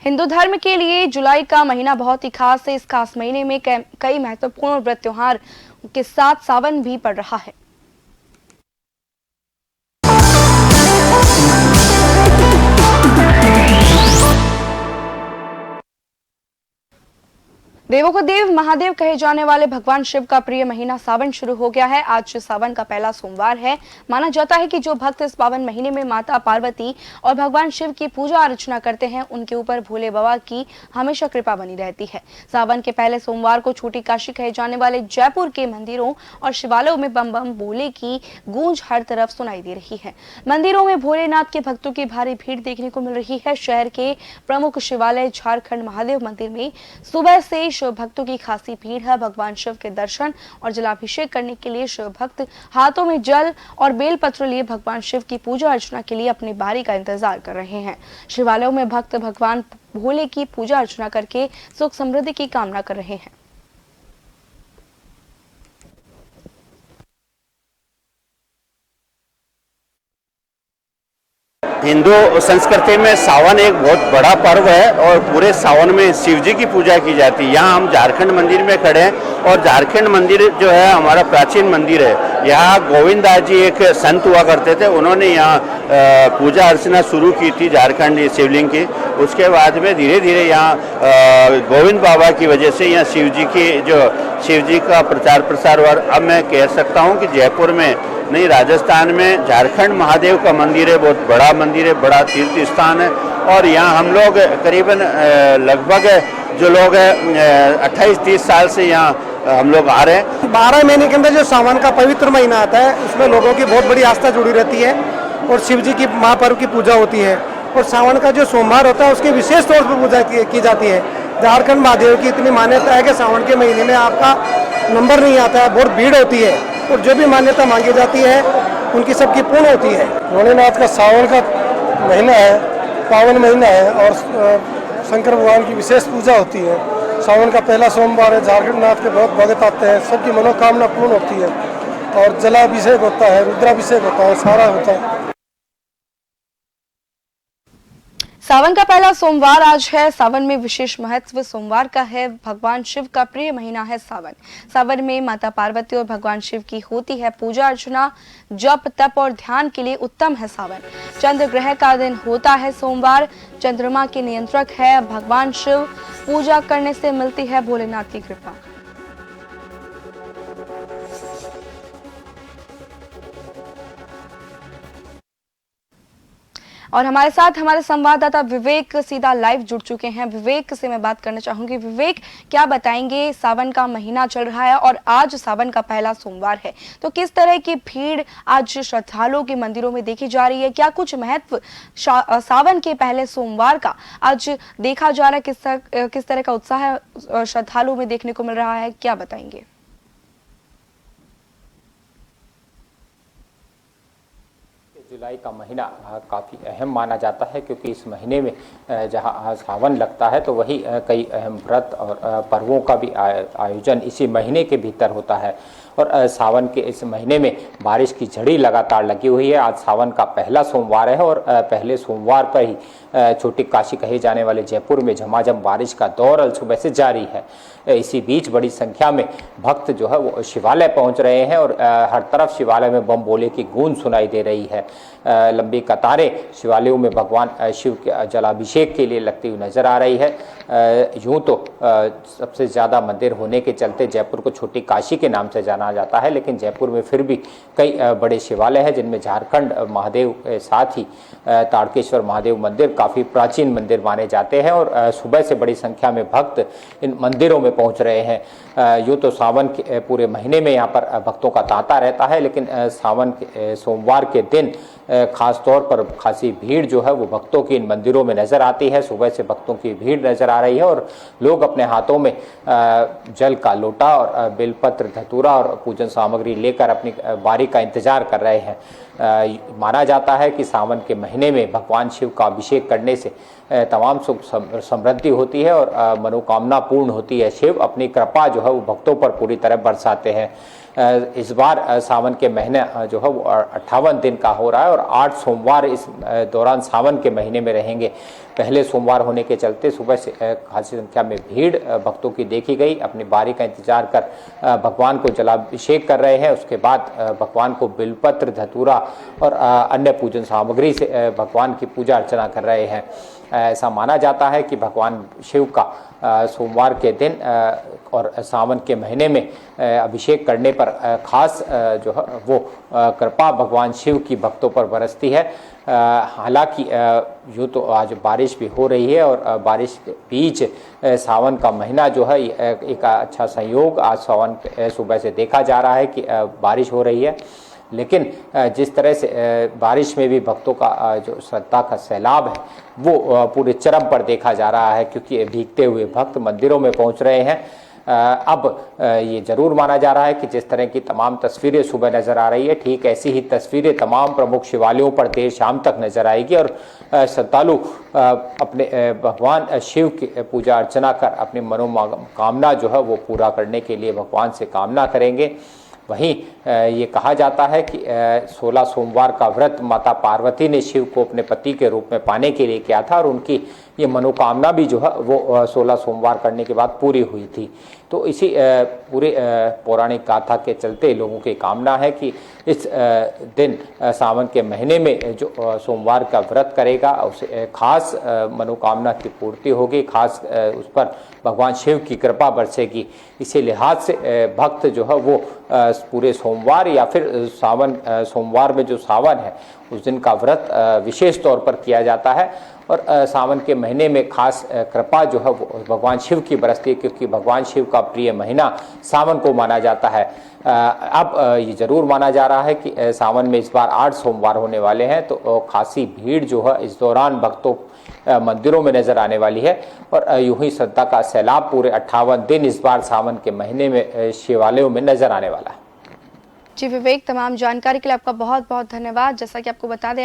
हिंदू धर्म के लिए जुलाई का महीना बहुत ही खास है। इस खास महीने में कई महत्वपूर्ण व्रत त्योहार के साथ सावन भी पड़ रहा है। देवों को देव महादेव कहे जाने वाले भगवान शिव का प्रिय महीना सावन शुरू हो गया है। आज सावन का पहला सोमवार है। माना जाता है कि जो भक्त इस पावन महीने में माता पार्वती और भगवान शिव की पूजा अर्चना करते हैं, उनके ऊपर भोले बाबा की हमेशा कृपा बनी रहती है। सावन के पहले सोमवार को छोटी काशी कहे जाने वाले जयपुर के मंदिरों और शिवालयों में बम बम बोले की गूंज हर तरफ सुनाई दे रही है। मंदिरों में भोलेनाथ के भक्तों की भारी भीड़ देखने को मिल रही है। शहर के प्रमुख शिवालय झारखंड महादेव मंदिर में सुबह से शिव भक्तों की खासी भीड़ है। भगवान शिव के दर्शन और जलाभिषेक करने के लिए शिव भक्त हाथों में जल और बेलपत्र लिए भगवान शिव की पूजा अर्चना के लिए अपनी बारी का इंतजार कर रहे हैं। शिवालयों में भक्त भगवान भोले की पूजा अर्चना करके सुख समृद्धि की कामना कर रहे हैं। हिंदू संस्कृति में सावन एक बहुत बड़ा पर्व है और पूरे सावन में शिव जी की पूजा की जाती है। यहाँ हम झारखंड मंदिर में खड़े हैं और झारखंड मंदिर जो है हमारा प्राचीन मंदिर है। यहाँ गोविंददास जी एक संत हुआ करते थे, उन्होंने यहाँ पूजा अर्चना शुरू की थी झारखंड शिवलिंग की। उसके बाद में धीरे धीरे यहाँ गोविंद बाबा की वजह से यहाँ शिव जी का प्रचार प्रसार हुआ। अब मैं कह सकता हूँ कि जयपुर में नहीं, राजस्थान में झारखंड महादेव का मंदिर है, बहुत बड़ा मंदिर है, बड़ा तीर्थ स्थान है। और यहाँ हम लोग करीबन लगभग जो लोग हैं 28-30 साल से यहाँ हम लोग आ रहे हैं। 12 महीने के अंदर जो सावन का पवित्र महीना आता है, उसमें लोगों की बहुत बड़ी आस्था जुड़ी रहती है और शिव जी की महापर्व की पूजा होती है। और सावन का जो सोमवार होता है उसकी विशेष तौर पर पूजा की जाती है। झारखंड महादेव की इतनी मान्यता है कि सावन के महीने में आपका नंबर नहीं आता है, बहुत भीड़ होती है और जो भी मान्यता मांगी जाती है उनकी सबकी पूर्ण होती है। भोलेनाथ का सावन का महीना है, पावन महीना है और शंकर भगवान की विशेष पूजा होती है। सावन का पहला सोमवार है। झारखंड नाथ के बहुत भगत आते हैं, सबकी मनोकामना पूर्ण होती है और जलाभिषेक होता है, रुद्राभिषेक होता है, सारा होता है। सावन का पहला सोमवार आज है। सावन में विशेष महत्व सोमवार का है। भगवान शिव का प्रिय महीना है सावन। सावन में माता पार्वती और भगवान शिव की होती है पूजा अर्चना। जप तप और ध्यान के लिए उत्तम है सावन। चंद्र ग्रह का दिन होता है सोमवार। चंद्रमा के नियंत्रक है भगवान शिव। पूजा करने से मिलती है भोलेनाथ की कृपा। और हमारे साथ हमारे संवाददाता विवेक सीधा लाइव जुड़ चुके हैं। विवेक से मैं बात करना चाहूंगी। विवेक, क्या बताएंगे? सावन का महीना चल रहा है और आज सावन का पहला सोमवार है, तो किस तरह की भीड़ आज श्रद्धालुओं के मंदिरों में देखी जा रही है? क्या कुछ महत्व सावन के पहले सोमवार का आज देखा जा रहा है? किस तरह का उत्साह श्रद्धालुओं में देखने को मिल रहा है, क्या बताएंगे? जुलाई का महीना काफ़ी अहम माना जाता है क्योंकि इस महीने में जहां सावन लगता है तो वही कई अहम व्रत और पर्वों का भी आयोजन इसी महीने के भीतर होता है। और सावन के इस महीने में बारिश की झड़ी लगातार लगी हुई है। आज सावन का पहला सोमवार है और पहले सोमवार पर ही छोटी काशी कहे जाने वाले जयपुर में झमाझम बारिश का दौर सुबह से जारी है। इसी बीच बड़ी संख्या में भक्त जो है वो शिवालय पहुंच रहे हैं और हर तरफ शिवालय में बम बोले की गूंज सुनाई दे रही है। लंबी कतारें शिवालयों में भगवान शिव के जलाभिषेक के लिए लगती हुई नजर आ रही है। यूं तो सबसे ज़्यादा मंदिर होने के चलते जयपुर को छोटी काशी के नाम से जाना जाता है, लेकिन जयपुर में फिर भी कई बड़े शिवालय हैं जिनमें झारखंड महादेव के साथ ही ताड़केश्वर महादेव मंदिर काफ़ी प्राचीन मंदिर माने जाते हैं और सुबह से बड़ी संख्या में भक्त इन मंदिरों में पहुंच रहे हैं। यूँ तो सावन के पूरे महीने में यहाँ पर भक्तों का तांता रहता है, लेकिन सावन के सोमवार के दिन खास तौर पर खासी भीड़ जो है वो भक्तों की इन मंदिरों में नज़र आती है। सुबह से भक्तों की भीड़ नज़र आ रही है और लोग अपने हाथों में जल का लोटा और बेलपत्र, धतूरा और पूजन सामग्री लेकर अपनी बारी का इंतजार कर रहे हैं। माना जाता है कि सावन के महीने में भगवान शिव का अभिषेक करने से तमाम सुख समृद्धि होती है और मनोकामना पूर्ण होती है। शिव अपनी कृपा जो है वो भक्तों पर पूरी तरह बरसाते हैं। इस बार सावन के महीने जो है वो 58 दिन का हो रहा है और 8 सोमवार इस दौरान सावन के महीने में रहेंगे। पहले सोमवार होने के चलते सुबह से खासी संख्या में भीड़ भक्तों की देखी गई। अपनी बारी का इंतजार कर भगवान को जलाभिषेक कर रहे हैं। उसके बाद भगवान को बिलपत्र, धतूरा और अन्य पूजन सामग्री से भगवान की पूजा अर्चना कर रहे हैं। ऐसा माना जाता है कि भगवान शिव का सोमवार के दिन और सावन के महीने में अभिषेक करने पर खास जो है वो कृपा भगवान शिव की भक्तों पर बरसती है। हालांकि यूँ तो आज बारिश भी हो रही है और बारिश के बीच सावन का महीना जो है एक अच्छा संयोग आज सावन सुबह से देखा जा रहा है कि बारिश हो रही है। लेकिन जिस तरह से बारिश में भी भक्तों का जो श्रद्धा का सैलाब है वो पूरे चरम पर देखा जा रहा है, क्योंकि भीगते हुए भक्त मंदिरों में पहुंच रहे हैं। अब ये जरूर माना जा रहा है कि जिस तरह की तमाम तस्वीरें सुबह नजर आ रही है, ठीक ऐसी ही तस्वीरें तमाम प्रमुख शिवालयों पर देर शाम तक नजर आएगी और श्रद्धालु अपने भगवान शिव की पूजा अर्चना कर अपनी मनोकामना जो है वो पूरा करने के लिए भगवान से कामना करेंगे। वहीं ये कहा जाता है कि 16 सोमवार का व्रत माता पार्वती ने शिव को अपने पति के रूप में पाने के लिए किया था और उनकी ये मनोकामना भी जो है वो 16 सोमवार करने के बाद पूरी हुई थी। तो इसी पूरे पौराणिक गाथा के चलते लोगों की कामना है कि इस दिन सावन के महीने में जो सोमवार का व्रत करेगा उसे खास मनोकामना की पूर्ति होगी, खास उस पर भगवान शिव की कृपा बरसेगी। इसी लिहाज से भक्त जो है वो पूरे सोमवार या फिर सावन सोमवार में जो सावन है उस दिन का व्रत विशेष तौर पर किया जाता है और सावन के महीने में खास कृपा जो है वो भगवान शिव की बरसती है, क्योंकि भगवान शिव का प्रिय महीना सावन को माना जाता है। अब ये जरूर माना जा रहा है कि सावन में इस बार 8 सोमवार होने वाले हैं, तो खासी भीड़ जो है इस दौरान भक्तों मंदिरों में नजर आने वाली है और यूं ही श्रद्धा का सैलाब पूरे 58 दिन इस बार सावन के महीने में शिवालयों में नजर आने वाला है। जी विवेक, तमाम जानकारी के लिए आपका बहुत बहुत धन्यवाद। जैसा कि आपको बता दें